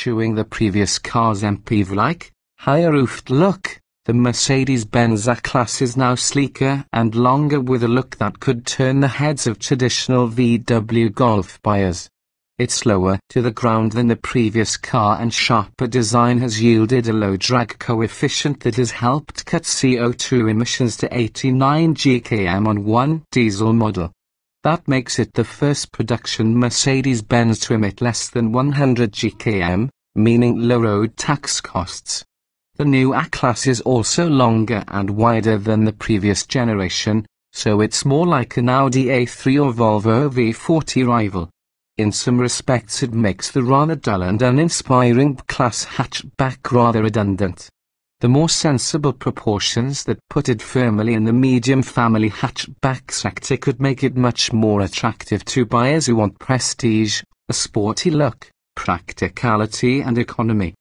eschewing the previous car's MPV-like, higher-roofed look. The Mercedes-Benz A-Class is now sleeker and longer with a look that could turn the heads of traditional VW Golf buyers. It's lower to the ground than the previous car, and sharper design has yielded a low drag coefficient that has helped cut CO2 emissions to 89 gkm on one diesel model. That makes it the first production Mercedes-Benz to emit less than 100 gkm, meaning low road tax costs. The new A-Class is also longer and wider than the previous generation, so it's more like an Audi A3 or Volvo V40 rival. In some respects it makes the rather dull and uninspiring B-Class hatchback rather redundant. The more sensible proportions that put it firmly in the medium family hatchback sector could make it much more attractive to buyers who want prestige, a sporty look, practicality and economy.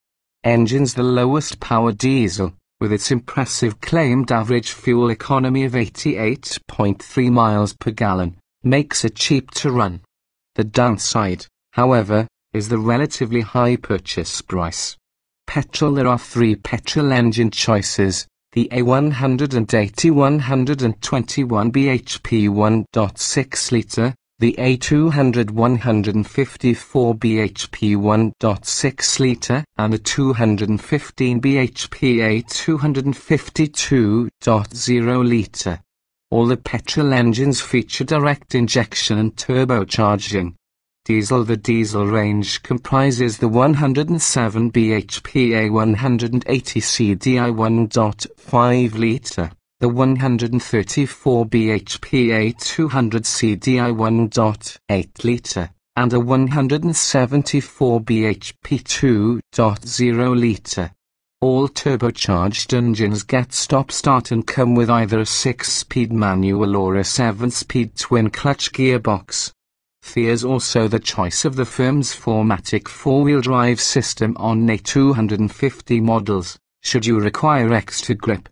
Engine's the lowest power diesel, with its impressive claimed average fuel economy of 88.3 miles per gallon, makes it cheap to run. The downside, however, is the relatively high purchase price. Petrol. There are three petrol engine choices: the A180 121 bhp 1.6 litre, the A200 154 bhp 1.6 litre, and the 215 bhp A252.0 litre. All the petrol engines feature direct injection and turbocharging. Diesel. The diesel range comprises the 107 bhp A180 CDI 1.5 litre, the 134 bhp A200 CDI 1.8 litre, and a 174 bhp 2.0 litre. All turbocharged engines get stop-start and come with either a 6-speed manual or a 7-speed twin-clutch gearbox. There's also the choice of the firm's 4MATIC four-wheel drive system on A250 models, should you require extra grip.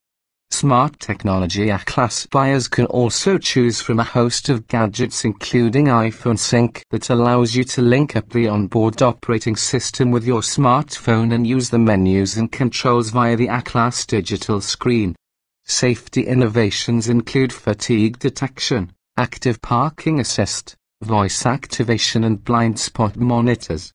Smart technology. A-Class buyers can also choose from a host of gadgets including iPhone Sync that allows you to link up the onboard operating system with your smartphone and use the menus and controls via the A-Class digital screen. Safety innovations include fatigue detection, active parking assist, voice activation and blind spot monitors.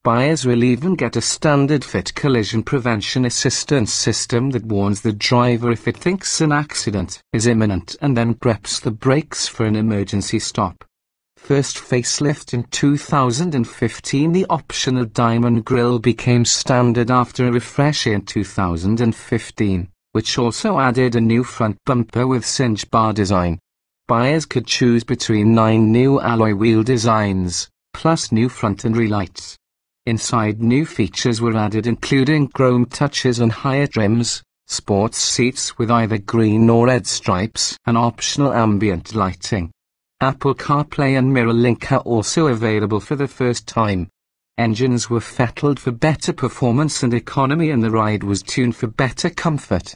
Buyers will even get a standard fit collision prevention assistance system that warns the driver if it thinks an accident is imminent and then preps the brakes for an emergency stop. First facelift in 2015. The optional diamond grille became standard after a refresh in 2015, which also added a new front bumper with cinch bar design. Buyers could choose between 9 new alloy wheel designs, plus new front and rear lights. Inside, new features were added including chrome touches on higher trims, sports seats with either green or red stripes, and optional ambient lighting. Apple CarPlay and Mirror Link are also available for the first time. Engines were fettled for better performance and economy, and the ride was tuned for better comfort.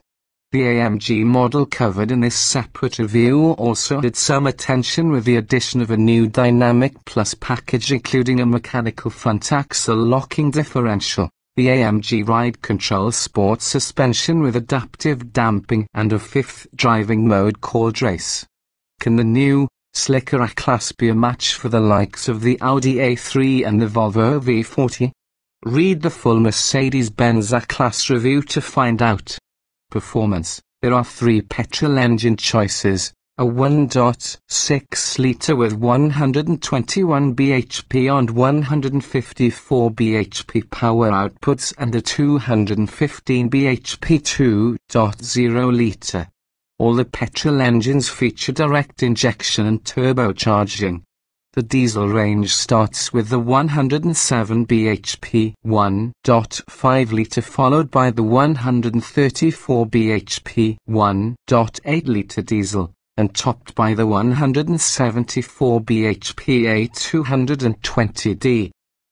The AMG model covered in this separate review also had some attention with the addition of a new Dynamic Plus package including a mechanical front axle locking differential, the AMG Ride Control Sport suspension with adaptive damping, and a fifth driving mode called Race. Can the new, slicker A-Class be a match for the likes of the Audi A3 and the Volvo V40? Read the full Mercedes-Benz A-Class review to find out. Performance. There are three petrol engine choices: a 1.6 litre with 121 bhp and 154 bhp power outputs, and a 215 bhp 2.0 litre. All the petrol engines feature direct injection and turbocharging. The diesel range starts with the 107 bhp 1.5 litre followed by the 134 bhp 1.8 litre diesel, and topped by the 174 bhp A220D.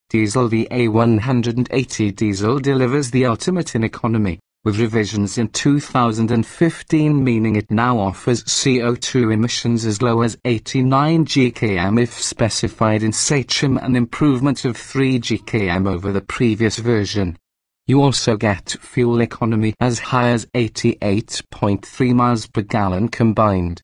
Diesel. The A180 diesel delivers the ultimate in economy. with revisions in 2015 meaning it now offers CO2 emissions as low as 89 gkm if specified in SACHM, an improvement of 3 gkm over the previous version. You also get fuel economy as high as 88.3 miles per gallon combined.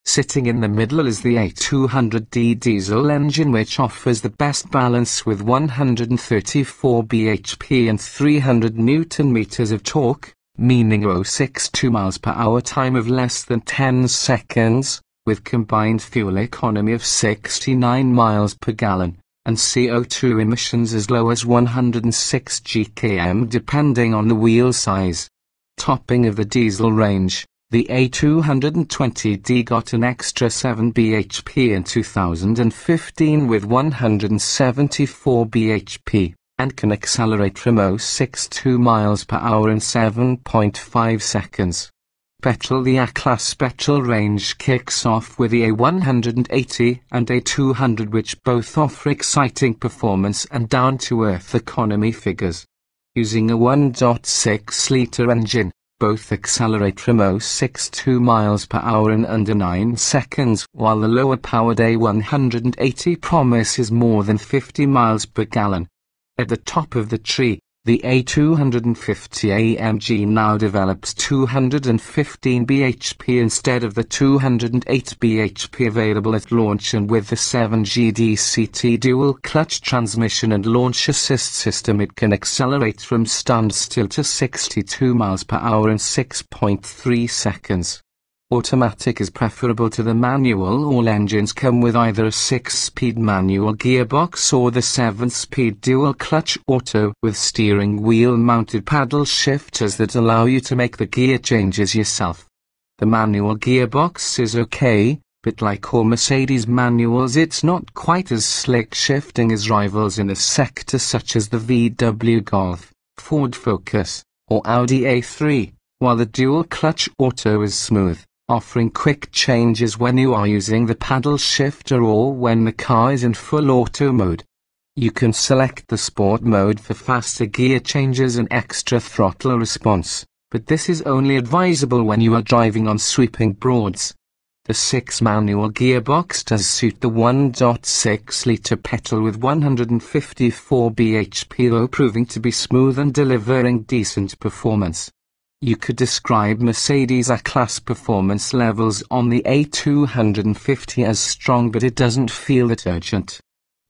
Sitting in the middle is the A200D diesel engine, which offers the best balance with 134 bhp and 300 Nm of torque, meaning 0.62 miles per hour time of less than 10 seconds, with combined fuel economy of 69 miles per gallon, and CO2 emissions as low as 106 gkm depending on the wheel size. Topping of the diesel range, the A220D got an extra 7 bhp in 2015 with 174 bhp, and can accelerate from 0.62 miles per hour in 7.5 seconds. The A-Class petrol range kicks off with the A180 and A200, which both offer exciting performance and down-to-earth economy figures. Using a 1.6-litre engine, both accelerate from 0.62 miles per hour in under 9 seconds, while the lower-powered A180 promises more than 50 miles per gallon. At the top of the tree, the A250 AMG now develops 215 bhp instead of the 208 bhp available at launch, and with the 7GD-CT dual-clutch transmission and launch assist system it can accelerate from standstill to 62 miles per hour in 6.3 seconds. Automatic is preferable to the manual. All engines come with either a 6-speed manual gearbox or the 7-speed dual-clutch auto with steering wheel-mounted paddle shifters that allow you to make the gear changes yourself. The manual gearbox is okay, but like all Mercedes manuals it's not quite as slick shifting as rivals in a sector such as the VW Golf, Ford Focus, or Audi A3, while the dual-clutch auto is smooth, offering quick changes when you are using the paddle shifter or when the car is in full auto mode. You can select the sport mode for faster gear changes and extra throttle response, but this is only advisable when you are driving on sweeping broads. The 6-manual gearbox does suit the 1.6-litre petrol with 154 bhp, though proving to be smooth and delivering decent performance. You could describe Mercedes A-Class performance levels on the A250 as strong, but it doesn't feel that urgent.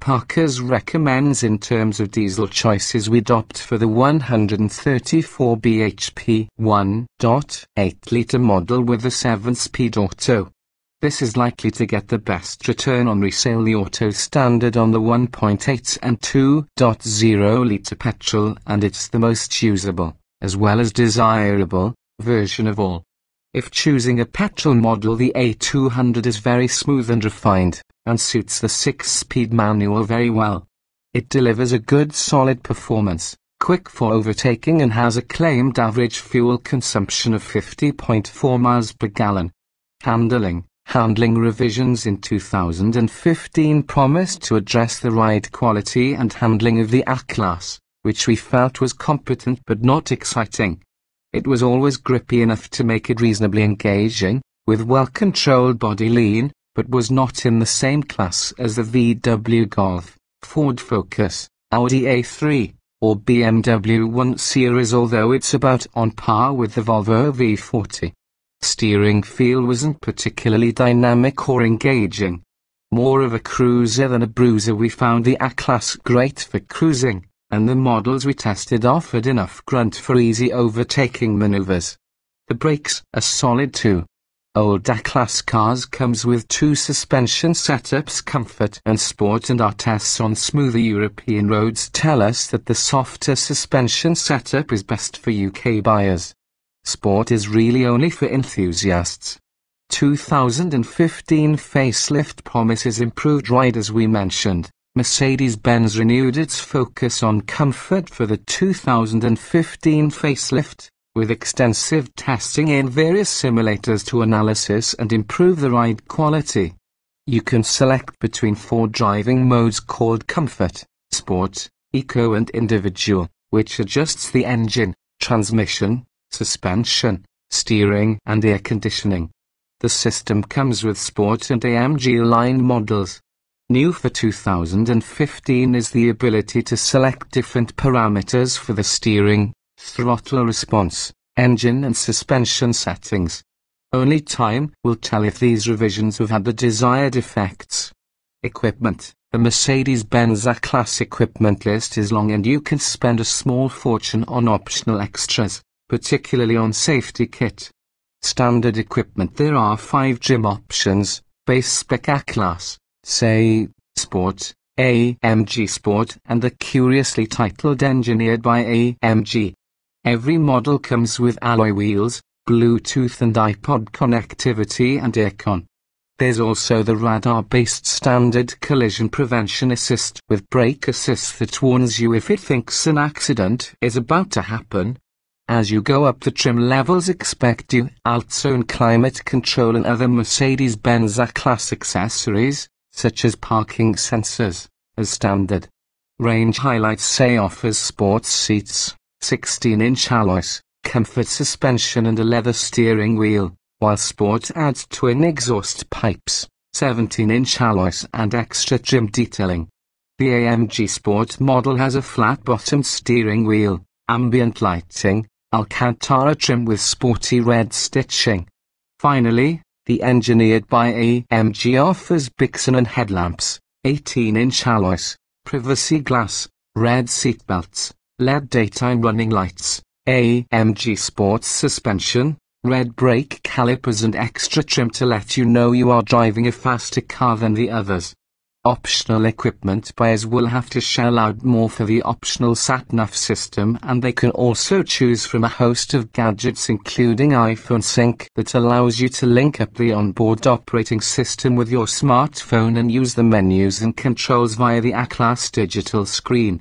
Parker's recommends in terms of diesel choices we'd opt for the 134 bhp 1.8-litre model with the 7-speed auto. This is likely to get the best return on resale. The auto standard on the 1.8 and 2.0-litre petrol, and it's the most usable, as well as desirable, version of all. If choosing a petrol model, the A200 is very smooth and refined, and suits the 6-speed manual very well. It delivers a good solid performance, quick for overtaking, and has a claimed average fuel consumption of 50.4 miles per gallon. Handling revisions in 2015 promised to address the ride quality and handling of the A-Class, which we felt was competent but not exciting. It was always grippy enough to make it reasonably engaging, with well-controlled body lean, but was not in the same class as the VW Golf, Ford Focus, Audi A3, or BMW 1 Series, although it's about on par with the Volvo V40. Steering feel wasn't particularly dynamic or engaging. More of a cruiser than a bruiser, we found the A-Class great for cruising, and the models we tested offered enough grunt for easy overtaking maneuvers. The brakes are solid too. Old A-Class cars comes with 2 suspension setups, Comfort and Sport, and our tests on smoother European roads tell us that the softer suspension setup is best for UK buyers. Sport is really only for enthusiasts. 2015 facelift promises improved ride. As we mentioned, Mercedes-Benz renewed its focus on comfort for the 2015 facelift, with extensive testing in various simulators to analysis and improve the ride quality. You can select between 4 driving modes called Comfort, Sport, Eco and Individual, which adjusts the engine, transmission, suspension, steering and air conditioning. The system comes with Sport and AMG line models. New for 2015 is the ability to select different parameters for the steering, throttle response, engine and suspension settings. Only time will tell if these revisions have had the desired effects. Equipment. The Mercedes-Benz A-Class equipment list is long and you can spend a small fortune on optional extras, particularly on safety kit. Standard equipment. There are 5 gym options: base spec A-Class, say, Sport, AMG Sport and the curiously titled Engineered by AMG. Every model comes with alloy wheels, Bluetooth and iPod connectivity and aircon. There's also the radar-based standard collision prevention assist with brake assist that warns you if it thinks an accident is about to happen. As you go up the trim levels, expect dual zone climate control and other Mercedes-Benz A-Class accessories, such as parking sensors, as standard. Range highlights say offers sports seats, 16-inch alloys, comfort suspension and a leather steering wheel, while Sport adds twin exhaust pipes, 17-inch alloys and extra trim detailing. The AMG Sport model has a flat-bottomed steering wheel, ambient lighting, Alcantara trim with sporty red stitching. Finally, the Engineered by AMG offers Bixen headlamps, 18-inch alloys, privacy glass, red seatbelts, LED daytime running lights, AMG Sports suspension, red brake calipers and extra trim to let you know you are driving a faster car than the others. Optional equipment buyers will have to shell out more for the optional sat-nav system, and they can also choose from a host of gadgets including iPhone Sync that allows you to link up the onboard operating system with your smartphone and use the menus and controls via the A-Class digital screen.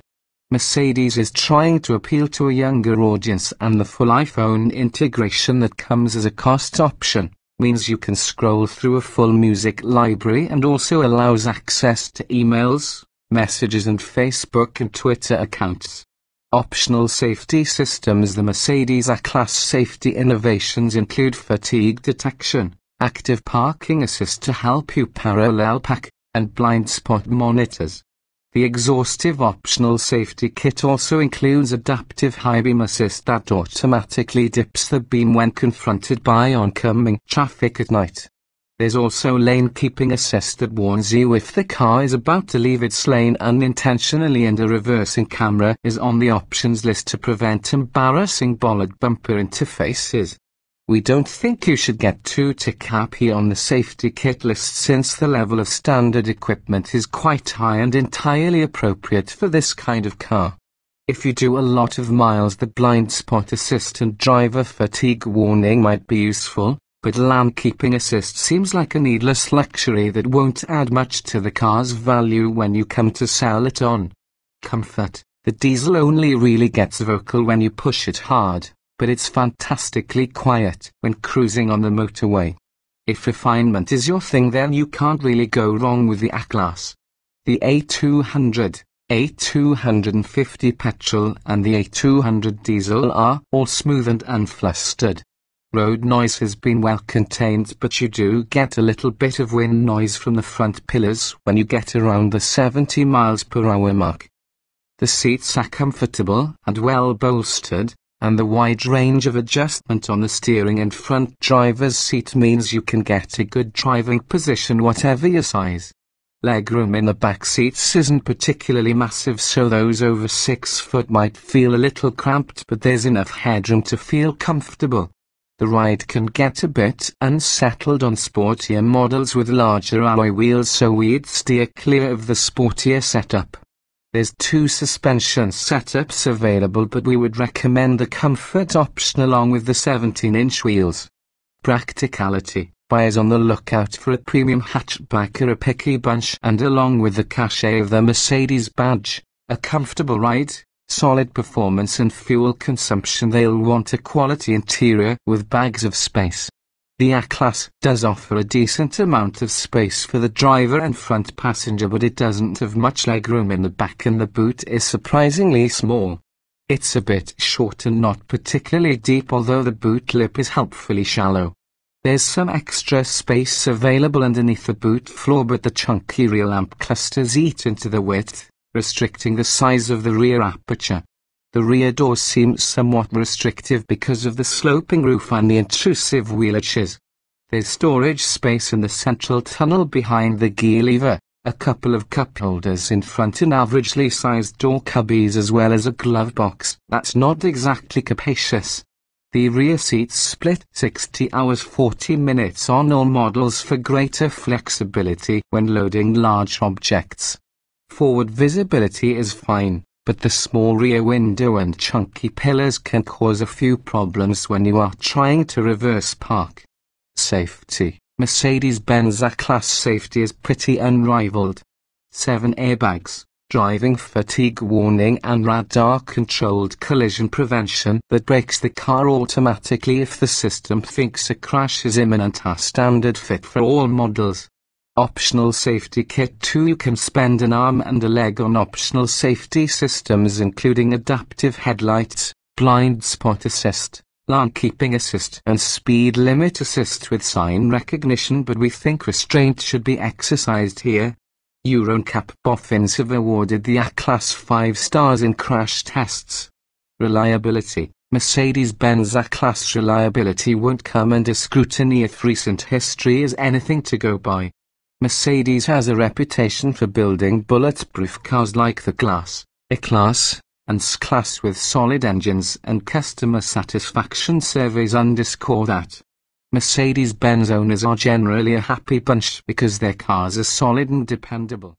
Mercedes is trying to appeal to a younger audience, and the full iPhone integration that comes as a cost option means you can scroll through a full music library and also allows access to emails, messages and Facebook and Twitter accounts. Optional safety systems. The Mercedes A-Class safety innovations include fatigue detection, active parking assist to help you parallel park, and blind spot monitors. The exhaustive optional safety kit also includes adaptive high beam assist that automatically dips the beam when confronted by oncoming traffic at night. There's also lane keeping assist that warns you if the car is about to leave its lane unintentionally, and a reversing camera is on the options list to prevent embarrassing bollard bumper interfaces. We don't think you should get too tech-happy on the safety kit list, since the level of standard equipment is quite high and entirely appropriate for this kind of car. If you do a lot of miles, the blind spot assist and driver fatigue warning might be useful, but lane keeping assist seems like a needless luxury that won't add much to the car's value when you come to sell it on. Comfort. The diesel only really gets vocal when you push it hard, but it's fantastically quiet when cruising on the motorway. If refinement is your thing, then you can't really go wrong with the A-Class. The A200, A250 petrol and the A200 diesel are all smooth and unflustered. Road noise has been well contained, but you do get a little bit of wind noise from the front pillars when you get around the 70 miles per hour mark. The seats are comfortable and well bolstered, and the wide range of adjustment on the steering and front driver's seat means you can get a good driving position whatever your size. Legroom in the back seats isn't particularly massive, so those over 6 foot might feel a little cramped, but there's enough headroom to feel comfortable. The ride can get a bit unsettled on sportier models with larger alloy wheels, so we'd steer clear of the sportier setup. There's 2 suspension setups available, but we would recommend the comfort option along with the 17-inch wheels. Practicality. Buyers on the lookout for a premium hatchback are a picky bunch, and along with the cachet of the Mercedes badge, a comfortable ride, solid performance and fuel consumption, they'll want a quality interior with bags of space. The A-Class does offer a decent amount of space for the driver and front passenger, but it doesn't have much legroom in the back, and the boot is surprisingly small. It's a bit short and not particularly deep, although the boot lip is helpfully shallow. There's some extra space available underneath the boot floor, but the chunky rear lamp clusters eat into the width, restricting the size of the rear aperture. The rear door seems somewhat restrictive because of the sloping roof and the intrusive wheel arches. There's storage space in the central tunnel behind the gear lever, a couple of cup holders in front and averagely sized door cubbies, as well as a glove box that's not exactly capacious. The rear seats split 60 hours 40 minutes on all models for greater flexibility when loading large objects. Forward visibility is fine, but the small rear window and chunky pillars can cause a few problems when you are trying to reverse park. Safety. Mercedes-Benz A-Class safety is pretty unrivaled. 7 airbags, driving fatigue warning and radar-controlled collision prevention that brakes the car automatically if the system thinks a crash is imminent are standard fit for all models. Optional safety kit too. You can spend an arm and a leg on optional safety systems including adaptive headlights, blind spot assist, lane keeping assist and speed limit assist with sign recognition, but we think restraint should be exercised here. Euro NCAP boffins have awarded the A-Class 5 stars in crash tests. Reliability. Mercedes-Benz A-Class reliability won't come under scrutiny if recent history is anything to go by. Mercedes has a reputation for building bulletproof cars like the A-Class, and S-Class with solid engines, and customer satisfaction surveys underscore that. Mercedes-Benz owners are generally a happy bunch because their cars are solid and dependable.